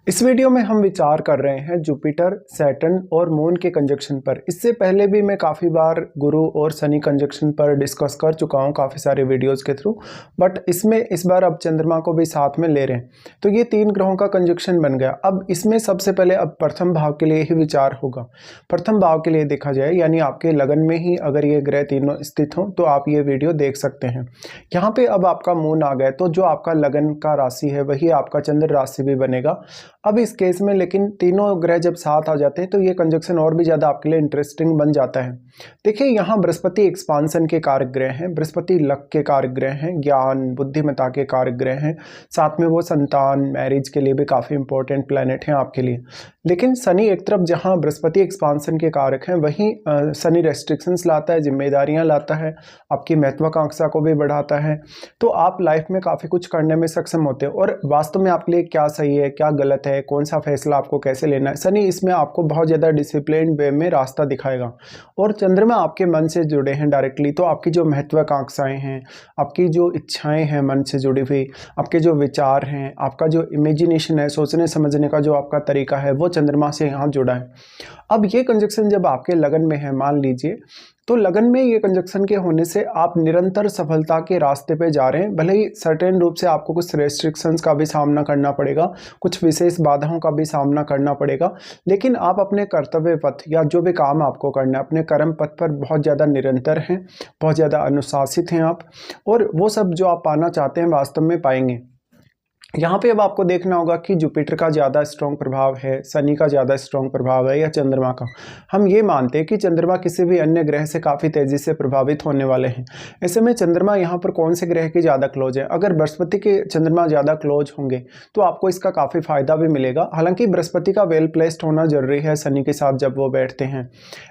इस वीडियो में हम विचार कर रहे हैं जुपिटर, सैटर्न और मून के कंजक्शन पर। इससे पहले भी मैं काफ़ी बार गुरु और शनि कंजक्शन पर डिस्कस कर चुका हूं काफ़ी सारे वीडियोस के थ्रू, बट इसमें इस बार अब चंद्रमा को भी साथ में ले रहे हैं। तो ये 3 ग्रहों का कंजक्शन बन गया। अब इसमें सबसे पहले अब प्रथम भाव के लिए ही विचार होगा। प्रथम भाव के लिए देखा जाए, यानी आपके लगन में ही अगर ये ग्रह तीनों स्थित हों तो आप ये वीडियो देख सकते हैं। यहाँ पे अब आपका मून आ गया, तो जो आपका लगन का राशि है वही आपका चंद्र राशि भी बनेगा। अब इस केस में लेकिन तीनों ग्रह जब साथ आ जाते हैं तो ये कंजक्शन और भी ज़्यादा आपके लिए इंटरेस्टिंग बन जाता है। देखिए, यहाँ बृहस्पति एक्सपांसन के कारक ग्रह हैं, बृहस्पति लक के कारक ग्रह हैं, ज्ञान बुद्धिमत्ता के कारक ग्रह हैं, साथ में वो संतान मैरिज के लिए भी काफ़ी इंपॉर्टेंट प्लैनेट हैं आपके लिए। लेकिन शनि एक तरफ जहाँ बृहस्पति एक्सपांसन के कारक हैं, वहीं शनि रेस्ट्रिक्शंस लाता है, जिम्मेदारियाँ लाता है, आपकी महत्वाकांक्षा को भी बढ़ाता है। तो आप लाइफ में काफ़ी कुछ करने में सक्षम होते हैं और वास्तव में आपके लिए क्या सही है क्या गलत है, कौन सा फैसला आपको कैसे लेना है, शनि इसमें आपको बहुत ज़्यादा डिसिप्लिन वे में रास्ता दिखाएगा। और चंद्रमा आपके मन से जुड़े हैं डायरेक्टली, तो आपकी जो महत्वाकांक्षाएं हैं, आपकी जो इच्छाएं हैं मन से जुड़ी हुई, आपके जो विचार हैं, आपका जो इमेजिनेशन है, सोचने समझने का जो आपका तरीका है, वो चंद्रमा से यहाँ जुड़ा है। अब ये कंजक्शन जब आपके लगन में है, मान लीजिए, तो लगन में ये कंजक्शन के होने से आप निरंतर सफलता के रास्ते पे जा रहे हैं। भले ही सर्टेन रूप से आपको कुछ रेस्ट्रिक्शंस का भी सामना करना पड़ेगा, कुछ विशेष बाधाओं का भी सामना करना पड़ेगा, लेकिन आप अपने कर्तव्य पथ या जो भी काम आपको करना है, अपने कर्म पथ पर बहुत ज़्यादा निरंतर हैं, बहुत ज़्यादा अनुशासित हैं आप, और वो सब जो आप पाना चाहते हैं वास्तव में पाएंगे। यहाँ पे अब आपको देखना होगा कि जुपिटर का ज़्यादा स्ट्रॉन्ग प्रभाव है, शनि का ज़्यादा स्ट्रॉन्ग प्रभाव है या चंद्रमा का। हम ये मानते हैं कि चंद्रमा किसी भी अन्य ग्रह से काफ़ी तेज़ी से प्रभावित होने वाले हैं। ऐसे में चंद्रमा यहाँ पर कौन से ग्रह के ज़्यादा क्लोज है? अगर बृहस्पति के चंद्रमा ज़्यादा क्लोज होंगे तो आपको इसका काफ़ी फायदा भी मिलेगा। हालांकि बृहस्पति का वेल प्लेस्ड होना जरूरी है शनि के साथ जब वो बैठते हैं।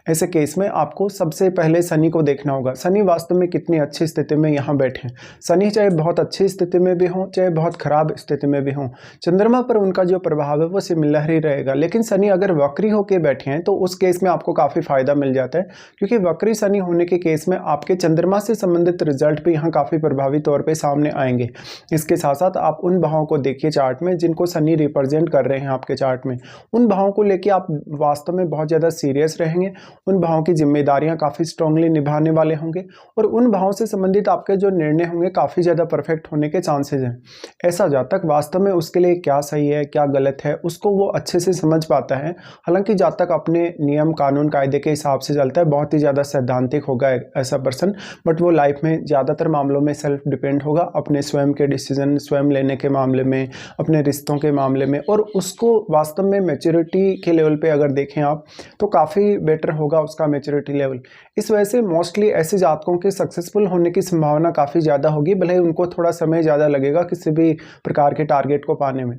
ऐसे केस में आपको सबसे पहले शनि को देखना होगा, शनि वास्तव में कितनी अच्छी स्थिति में यहाँ बैठे हैं। शनि चाहे बहुत अच्छी स्थिति में भी हों, चाहे बहुत खराब स्थिति में भी हों, चंद्रमा पर उनका जो प्रभाव है वो सिमिलर ही रहेगा। लेकिन शनि अगर वक्री होके बैठे हैं तो उस केस में आपको काफ़ी फायदा मिल जाता है, क्योंकि वक्री शनि होने के केस में आपके चंद्रमा से संबंधित रिजल्ट भी यहाँ काफ़ी प्रभावी तौर पे सामने आएंगे। इसके साथ साथ आप उन भावों को देखिए चार्ट में जिनको शनि रिप्रेजेंट कर रहे हैं आपके चार्ट में, उन भावों को लेके आप वास्तव में बहुत ज़्यादा सीरियस रहेंगे, उन भावों की जिम्मेदारियाँ काफ़ी स्ट्रांगली निभाने वाले होंगे और उन भावों से संबंधित आपके जो निर्णय होंगे काफ़ी ज़्यादा परफेक्ट होने के चांसेस हैं। ऐसा जातक वास्तव में उसके लिए क्या सही है क्या गलत है उसको वो अच्छे से समझ पाता है। हालांकि जातक अपने नियम कानून कायदे के हिसाब से चलता है, बहुत ही ज़्यादा सैद्धांतिक होगा ऐसा पर्सन, बट वो लाइफ में ज़्यादातर मामलों में सेल्फ डिपेंड होगा, अपने स्वयं के डिसीजन स्वयं लेने के मामले में, अपने रिश्तों के मामले में, और उसको वास्तव में मैच्योरिटी के लेवल पे अगर देखें आप तो काफ़ी बेटर होगा उसका मैच्योरिटी लेवल। इस वजह से मोस्टली ऐसे जातकों के सक्सेसफुल होने की संभावना काफ़ी ज़्यादा होगी, भले ही उनको थोड़ा समय ज़्यादा लगेगा किसी भी प्रकार के टारगेट को पाने में।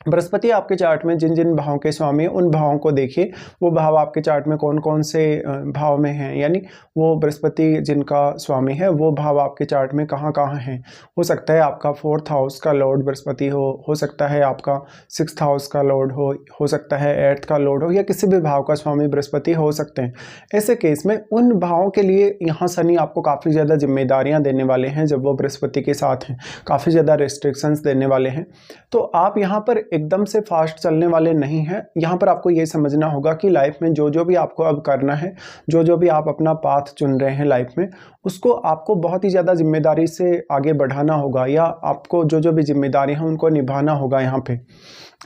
बृहस्पति आपके चार्ट में जिन जिन भावों के स्वामी हैं उन भावों को देखिए, वो भाव आपके चार्ट में कौन कौन से भाव में हैं, यानी वो बृहस्पति जिनका स्वामी है वो भाव आपके चार्ट में कहाँ कहाँ हैं। हो सकता है आपका 4th हाउस का लॉर्ड बृहस्पति हो सकता है आपका 6th हाउस का लॉर्ड हो सकता है 8th का लॉर्ड हो, या किसी भी भाव का स्वामी बृहस्पति हो सकते हैं। ऐसे केस में उन भावों के लिए यहाँ शनि आपको काफ़ी ज़्यादा जिम्मेदारियाँ देने वाले हैं जब वो बृहस्पति के साथ हैं, काफ़ी ज़्यादा रेस्ट्रिक्शंस देने वाले हैं। तो आप यहाँ पर एकदम से फास्ट चलने वाले नहीं हैं। यहाँ पर आपको ये समझना होगा कि लाइफ में जो जो भी आपको अब करना है, जो जो भी आप अपना पाथ चुन रहे हैं लाइफ में, उसको आपको बहुत ही ज़्यादा जिम्मेदारी से आगे बढ़ाना होगा, या आपको जो जो भी जिम्मेदारी हैं उनको निभाना होगा यहाँ पे।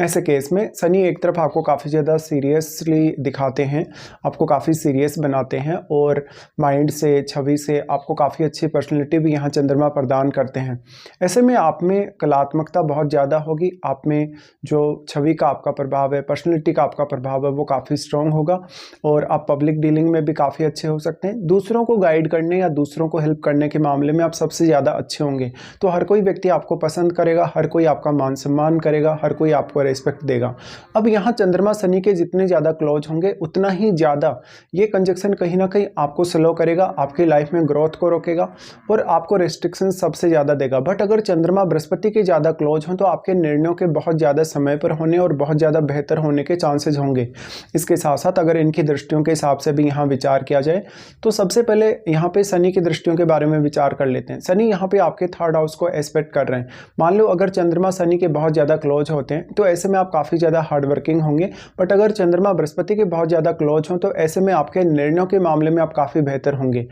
ऐसे केस में शनि एक तरफ आपको काफ़ी ज़्यादा सीरियसली दिखाते हैं, आपको काफ़ी सीरियस बनाते हैं, और माइंड से छवि से आपको काफ़ी अच्छी पर्सनैलिटी भी यहाँ चंद्रमा प्रदान करते हैं। ऐसे में आप में कलात्मकता बहुत ज़्यादा होगी, आप में जो छवि का आपका प्रभाव है, पर्सनैलिटी का आपका प्रभाव है, वो काफ़ी स्ट्रॉन्ग होगा, और आप पब्लिक डीलिंग में भी काफ़ी अच्छे हो सकते हैं। दूसरों को गाइड करने या दूसरों को हेल्प करने के मामले में आप सबसे ज़्यादा अच्छे होंगे। तो हर कोई व्यक्ति आपको पसंद करेगा, हर कोई आपका मान सम्मान करेगा, हर कोई आपको रेस्पेक्ट देगा। अब यहाँ चंद्रमा शनि के जितने ज़्यादा क्लोज होंगे उतना ही ज़्यादा ये कंजक्शन कहीं ना कहीं आपको स्लो करेगा, आपकी लाइफ में ग्रोथ को रोकेगा और आपको रेस्ट्रिक्शन सबसे ज़्यादा देगा। बट अगर चंद्रमा बृहस्पति के ज़्यादा क्लोज हों तो आपके निर्णयों के बहुत ज़्यादा समय पर होने और बहुत ज़्यादा बेहतर होने के चांसेज होंगे। इसके साथ साथ अगर इनकी दृष्टियों के हिसाब से भी यहाँ विचार किया जाए तो सबसे पहले यहाँ पे शनि की दृष्टियों के बारे में विचार कर लेते हैं। शनि यहाँ पे आपके थर्ड हाउस को एस्पेक्ट कर रहे हैं। मान लो अगर चंद्रमा शनि के बहुत ज़्यादा क्लोज होते हैं तो ऐसे में आप काफ़ी ज़्यादा हार्ड वर्किंग होंगे, बट अगर चंद्रमा बृहस्पति के बहुत ज़्यादा क्लोज हों तो ऐसे में आपके निर्णयों के मामले में आप काफ़ी बेहतर होंगे।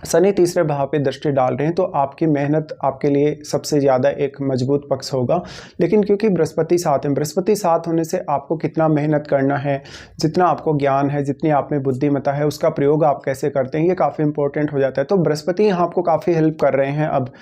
शनि तीसरे भाव पे दृष्टि डाल रहे हैं तो आपकी मेहनत आपके लिए सबसे ज़्यादा एक मजबूत पक्ष होगा। लेकिन क्योंकि बृहस्पति साथ हैं, बृहस्पति साथ होने से आपको कितना मेहनत करना है, जितना आपको ज्ञान है, जितनी आप में बुद्धिमत्ता है, उसका प्रयोग आप कैसे करते हैं, ये काफ़ी इंपॉर्टेंट हो जाता है। तो बृहस्पति यहाँ आपको काफ़ी हेल्प कर रहे हैं अब।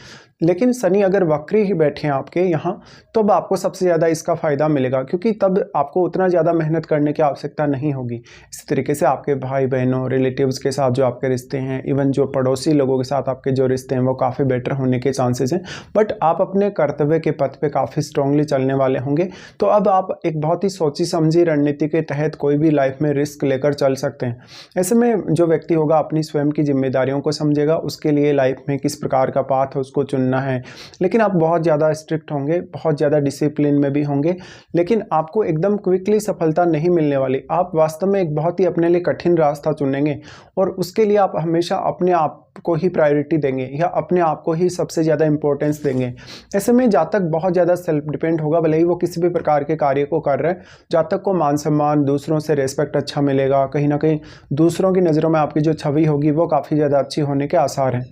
लेकिन शनि अगर वक्री ही बैठे हैं आपके यहाँ तो अब आपको सबसे ज़्यादा इसका फ़ायदा मिलेगा, क्योंकि तब आपको उतना ज़्यादा मेहनत करने की आवश्यकता नहीं होगी। इसी तरीके से आपके भाई बहनों, रिलेटिव्स के साथ जो आपके रिश्ते हैं, इवन जो पड़ोसी लोगों के साथ आपके जो रिश्ते हैं वो काफ़ी बेटर होने के चांसेस हैं। बट आप अपने कर्तव्य के पथ पे काफ़ी स्ट्रांगली चलने वाले होंगे। तो अब आप एक बहुत ही सोची समझी रणनीति के तहत कोई भी लाइफ में रिस्क लेकर चल सकते हैं। ऐसे में जो व्यक्ति होगा अपनी स्वयं की जिम्मेदारियों को समझेगा, उसके लिए लाइफ में किस प्रकार का पाथ है उसको चुनना है। लेकिन आप बहुत ज़्यादा स्ट्रिक्ट होंगे, बहुत ज़्यादा डिसिप्लिन में भी होंगे, लेकिन आपको एकदम क्विकली सफलता नहीं मिलने वाली। आप वास्तव में एक बहुत ही अपने लिए कठिन रास्ता चुनेंगे और उसके लिए आप हमेशा अपने आप को ही प्रायोरिटी देंगे या अपने आप को ही सबसे ज़्यादा इंपॉर्टेंस देंगे। ऐसे में जातक बहुत ज़्यादा सेल्फ डिपेंड होगा, भले ही वो किसी भी प्रकार के कार्य को कर रहे हैं। जातक को मान सम्मान, दूसरों से रेस्पेक्ट अच्छा मिलेगा, कहीं ना कहीं दूसरों की नज़रों में आपकी जो छवि होगी वो काफ़ी ज़्यादा अच्छी होने के आसार हैं।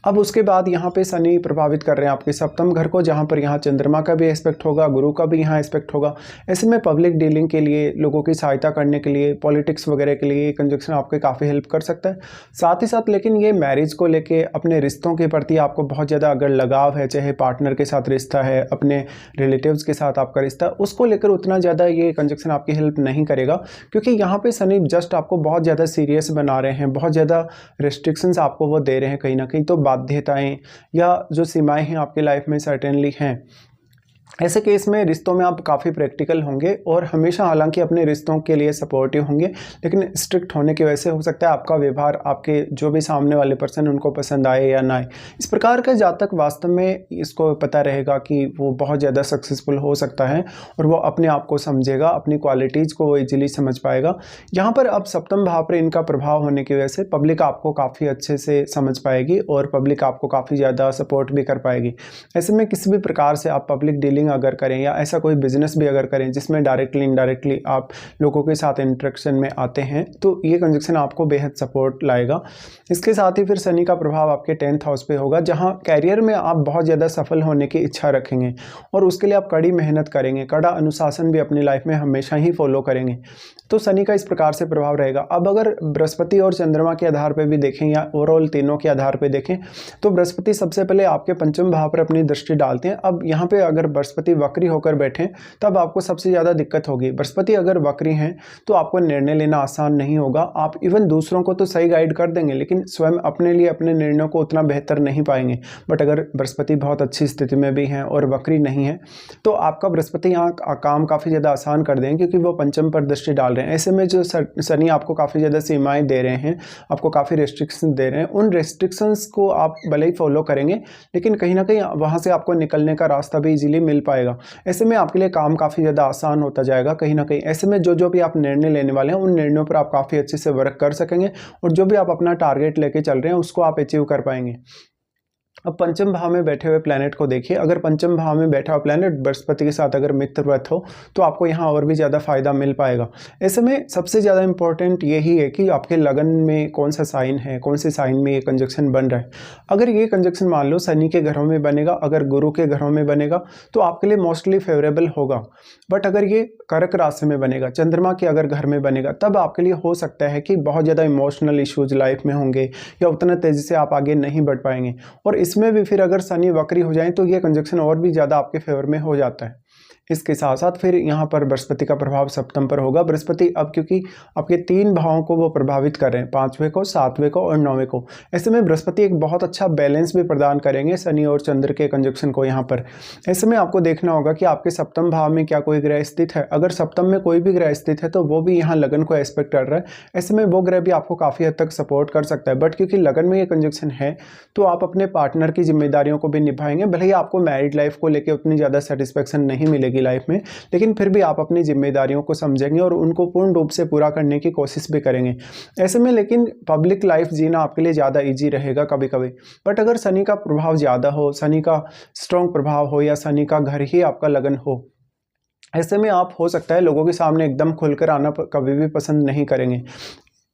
अब उसके बाद यहाँ पे शनि प्रभावित कर रहे हैं आपके सप्तम घर को, जहाँ पर यहाँ चंद्रमा का भी एस्पेक्ट होगा, गुरु का भी यहाँ एस्पेक्ट होगा। ऐसे में पब्लिक डीलिंग के लिए, लोगों की सहायता करने के लिए, पॉलिटिक्स वगैरह के लिए कंजक्शन आपके काफ़ी हेल्प कर सकता है। साथ ही साथ लेकिन ये मैरिज को लेके, अपने रिश्तों के प्रति आपको बहुत ज़्यादा अगर लगाव है, चाहे पार्टनर के साथ रिश्ता है, अपने रिलेटिव्स के साथ आपका रिश्ता, उसको लेकर उतना ज़्यादा ये कंजक्शन आपकी हेल्प नहीं करेगा, क्योंकि यहाँ पे शनि जस्ट आपको बहुत ज़्यादा सीरियस बना रहे हैं, बहुत ज़्यादा रिस्ट्रिक्शंस आपको वो दे रहे हैं कहीं ना कहीं। तो बाध्यताएं या जो सीमाएं हैं आपकी लाइफ में सर्टेनली हैं। ऐसे केस में रिश्तों में आप काफ़ी प्रैक्टिकल होंगे और हमेशा हालांकि अपने रिश्तों के लिए सपोर्टिव होंगे, लेकिन स्ट्रिक्ट होने की वजह से हो सकता है आपका व्यवहार आपके जो भी सामने वाले पर्सन उनको पसंद आए या ना आए। इस प्रकार का जातक वास्तव में इसको पता रहेगा कि वो बहुत ज़्यादा सक्सेसफुल हो सकता है और वो अपने आप को समझेगा, अपनी क्वालिटीज़ को वो ईजिली समझ पाएगा। यहाँ पर अब सप्तम भाव पर इनका प्रभाव होने की वजह से पब्लिक आपको काफ़ी अच्छे से समझ पाएगी और पब्लिक आपको काफ़ी ज़्यादा सपोर्ट भी कर पाएगी। ऐसे में किसी भी प्रकार से आप पब्लिक डीलिंग अगर करें या ऐसा कोई बिजनेस भी अगर करें जिसमें डायरेक्टली इनडायरेक्टली आप लोगों के साथ इंटरेक्शन में आते हैं, तो ये कंजक्शन आपको बेहद सपोर्ट लाएगा। इसके साथ ही फिर शनि का प्रभाव आपके 10th हाउस पे होगा, जहां कैरियर में आप बहुत ज़्यादा सफल होने की इच्छा रखेंगे और उसके लिए आप कड़ी मेहनत करेंगे, कड़ा अनुशासन भी अपनी लाइफ में हमेशा ही फॉलो करेंगे। तो शनि का इस प्रकार से प्रभाव रहेगा। अब अगर बृहस्पति और चंद्रमा के आधार पर भी देखें या ओवरऑल तीनों के आधार पर देखें तो बृहस्पति सबसे पहले आपके पंचम भाव पर अपनी दृष्टि डालते हैं। अब यहाँ पे अगर बृहस्पति वक्री होकर बैठे तब आपको सबसे ज़्यादा दिक्कत होगी। बृहस्पति अगर वक्री हैं तो आपको निर्णय लेना आसान नहीं होगा। आप इवन दूसरों को तो सही गाइड कर देंगे, लेकिन स्वयं अपने लिए अपने निर्णयों को उतना बेहतर नहीं पाएंगे। बट अगर बृहस्पति बहुत अच्छी स्थिति में भी हैं और वक्री नहीं है तो आपका बृहस्पति यहाँ काम काफ़ी ज़्यादा आसान कर देंगे, क्योंकि वो पंचम पर दृष्टि डाल रहे हैं। ऐसे में जो शनि आपको काफ़ी ज़्यादा सीमाएं दे रहे हैं, आपको काफ़ी रेस्ट्रिक्शन दे रहे हैं, उन रेस्ट्रिक्शंस को आप भले ही फॉलो करेंगे लेकिन कहीं ना कहीं वहाँ से आपको निकलने का रास्ता भी इजीली मिल पाएगा। ऐसे में आपके लिए काम काफ़ी ज़्यादा आसान होता जाएगा कहीं ना कहीं। ऐसे में जो भी आप निर्णय लेने वाले हैं उन निर्णयों पर आप काफ़ी अच्छे से वर्क कर सकेंगे और जो भी आप अपना टारगेट लेके चल रहे हैं उसको आप अचीव कर पाएंगे। अब पंचम भाव में बैठे हुए प्लैनेट को देखिए। अगर पंचम भाव में बैठा हुआ प्लैनेट बृहस्पति के साथ अगर मित्रवत हो तो आपको यहाँ और भी ज़्यादा फायदा मिल पाएगा। ऐसे में सबसे ज़्यादा इंपॉर्टेंट यही है कि आपके लगन में कौन सा साइन है, कौन से साइन में ये कंजक्शन बन रहा है। अगर ये कंजक्शन मान लो शनि के घरों में बनेगा, अगर गुरु के घरों में बनेगा तो आपके लिए मोस्टली फेवरेबल होगा। बट अगर ये कर्क राशि में बनेगा, चंद्रमा के अगर घर में बनेगा, तब आपके लिए हो सकता है कि बहुत ज़्यादा इमोशनल इश्यूज लाइफ में होंगे या उतना तेज़ी से आप आगे नहीं बढ़ पाएंगे। और इसमें भी फिर अगर शनि वक्री हो जाए तो ये कंजक्शन और भी ज़्यादा आपके फेवर में हो जाता है। इसके साथ साथ फिर यहाँ पर बृहस्पति का प्रभाव सप्तम पर होगा। बृहस्पति अब क्योंकि आपके 3 भावों को वो प्रभावित कर रहे हैं, 5वें को, 7वें को और 9वें को। ऐसे में बृहस्पति एक बहुत अच्छा बैलेंस भी प्रदान करेंगे शनि और चंद्र के कंजक्शन को यहाँ पर। ऐसे में आपको देखना होगा कि आपके सप्तम भाव में क्या कोई ग्रह स्थित है। अगर सप्तम में कोई भी ग्रह स्थित है तो वो भी यहाँ लगन को एस्पेक्ट कर रहा है। ऐसे में वो ग्रह भी आपको काफ़ी हद तक सपोर्ट कर सकता है। बट क्योंकि लगन में ये कंजक्शन है तो आप अपने पार्टनर की जिम्मेदारियों को भी निभाएंगे, भले ही आपको मैरिड लाइफ को लेकर उतनी ज़्यादा सेटिस्फेक्शन नहीं मिलेगी। मिलेगी लाइफ में, लेकिन फिर भी आप अपनी जिम्मेदारियों को समझेंगे और उनको पूर्ण रूप से पूरा करने की कोशिश भी करेंगे। ऐसे में लेकिन पब्लिक लाइफ जीना आपके लिए ज़्यादा ईजी रहेगा कभी कभी। बट अगर शनि का प्रभाव ज़्यादा हो, शनि का स्ट्रॉन्ग प्रभाव हो या शनि का घर ही आपका लगन हो, ऐसे में आप हो सकता है लोगों के सामने एकदम खुलकर आना कभी भी पसंद नहीं करेंगे।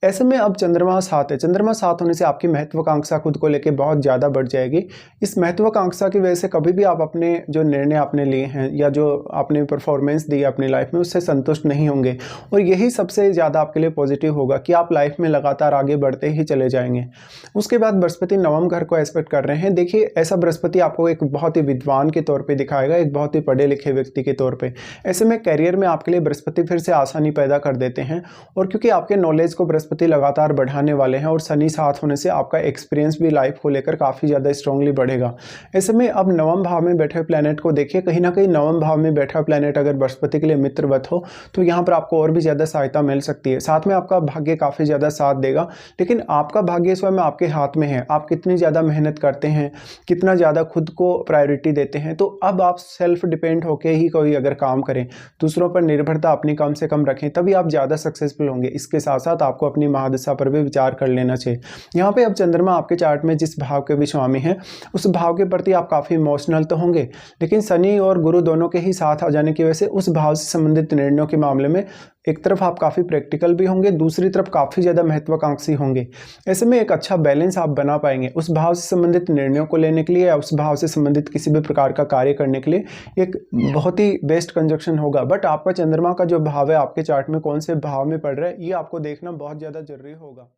ऐसे में अब चंद्रमा साथ है, चंद्रमा साथ होने से आपकी महत्वाकांक्षा खुद को लेके बहुत ज़्यादा बढ़ जाएगी। इस महत्वाकांक्षा की वजह से कभी भी आप अपने जो निर्णय आपने लिए हैं या जो आपने परफॉर्मेंस दी है अपनी लाइफ में, उससे संतुष्ट नहीं होंगे। और यही सबसे ज़्यादा आपके लिए पॉजिटिव होगा कि आप लाइफ में लगातार आगे बढ़ते ही चले जाएंगे। उसके बाद बृहस्पति नवम घर को एस्पेक्ट कर रहे हैं। देखिए, ऐसा बृहस्पति आपको एक बहुत ही विद्वान के तौर पर दिखाएगा, एक बहुत ही पढ़े लिखे व्यक्ति के तौर पर। ऐसे में करियर में आपके लिए बृहस्पति फिर से आसानी पैदा कर देते हैं, और क्योंकि आपके नॉलेज को बृहस्पति लगातार बढ़ाने वाले हैं और शनि साथ होने से आपका एक्सपीरियंस भी लाइफ को लेकर काफ़ी ज़्यादा स्ट्रांगली बढ़ेगा। ऐसे में अब नवम भाव में बैठे प्लैनेट को देखिए, कहीं ना कहीं नवम भाव में बैठा प्लैनेट अगर बृहस्पति के लिए मित्रवत हो तो यहाँ पर आपको और भी ज़्यादा सहायता मिल सकती है। साथ में आपका भाग्य काफ़ी ज़्यादा साथ देगा, लेकिन आपका भाग्य स्वयं आपके हाथ में है। आप कितनी ज़्यादा मेहनत करते हैं, कितना ज़्यादा खुद को प्रायोरिटी देते हैं। तो अब आप सेल्फ डिपेंड होकर ही कोई अगर काम करें, दूसरों पर निर्भरता अपनी कम से कम रखें, तभी आप ज़्यादा सक्सेसफुल होंगे। इसके साथ साथ आपको अपनी महादशा पर भी विचार कर लेना चाहिए। यहाँ पे अब चंद्रमा आपके चार्ट में जिस भाव के भी स्वामी हैं, उस भाव के प्रति आप काफ़ी इमोशनल तो होंगे, लेकिन शनि और गुरु दोनों के ही साथ आ जाने की वजह से उस भाव से संबंधित निर्णयों के मामले में एक तरफ आप काफ़ी प्रैक्टिकल भी होंगे, दूसरी तरफ काफ़ी ज़्यादा महत्वाकांक्षी होंगे। ऐसे में एक अच्छा बैलेंस आप बना पाएंगे। उस भाव से संबंधित निर्णयों को लेने के लिए या उस भाव से संबंधित किसी भी प्रकार का कार्य करने के लिए एक बहुत ही बेस्ट कंजक्शन होगा। बट आपका चंद्रमा का जो भाव है आपके चार्ट में कौन से भाव में पड़ रहा है, ये आपको देखना बहुत ज़्यादा जरूरी होगा।